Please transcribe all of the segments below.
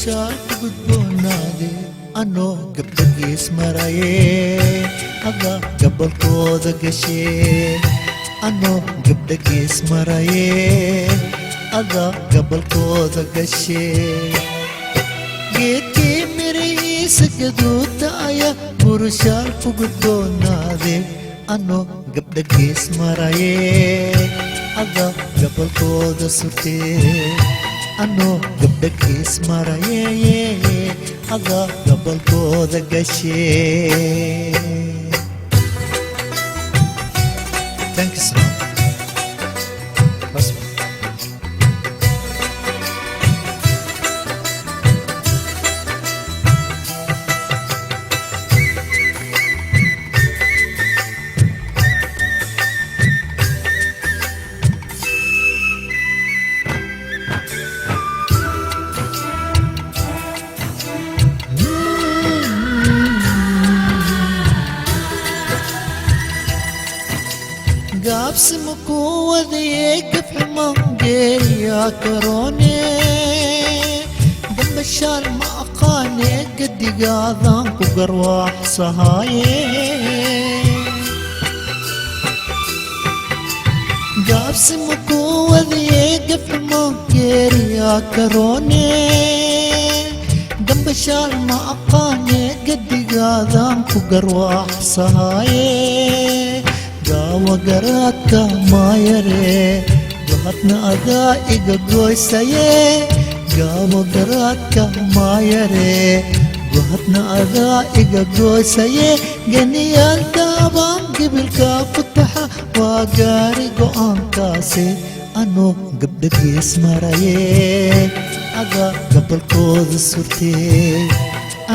burshaalka gudboonaade anoo gabdhagiis marayee aga gabalkooda gashee anoo gabdhagiis marayee aga gabalkooda gashee geedkii mirihiisa gaduuda ayaa burshaalka gudboonaade anoo gabdhagiis marayee aga gabalkooda surtee anoo gabdhagiis marayee aga gabalkooda gashee. Thank you so much. قابس مكوذ يقف منقيا كروني دم الشال ما أقاني قد قاضان وقرواح صهاي قابس مكوذ يقف منقيا كروني دم الشال ما أقاني قد قاضان وقرواح صهاي gawa garaadka maayare gohatna adaa iga goysaye gawa garaadka maayare gohatna adaa iga goysaye ganiyaal daabaan gibilka futaxa waa gaari go'aankaasi anoo gabdhagiis maraye aga gabalkooda surtee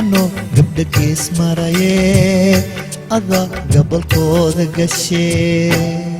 anoo gabdhagiis maraye aga gabalkooda gashee.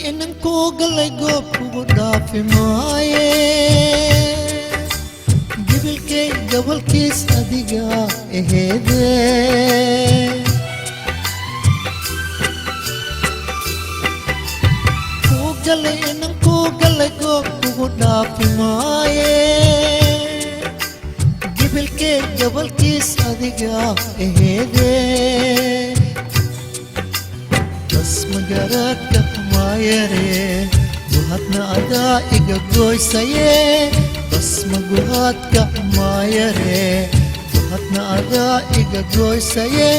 inan ko galay goob kugu dhaafi maaye gibilkay gabalkiis adiga eheede inan ko galay goob kugu dhaafi maaye gibilkay gabalkiis adiga eheede bas magaradka maayare guhadna adaa iga goysaye bas maguhadka maayare guhadna adaa iga goysaye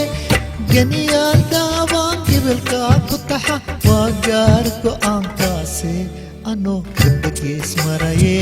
ganiyaan daabaan gibilka ku taxa waa gaar go'aankaasi anoo gabdhagiis maraye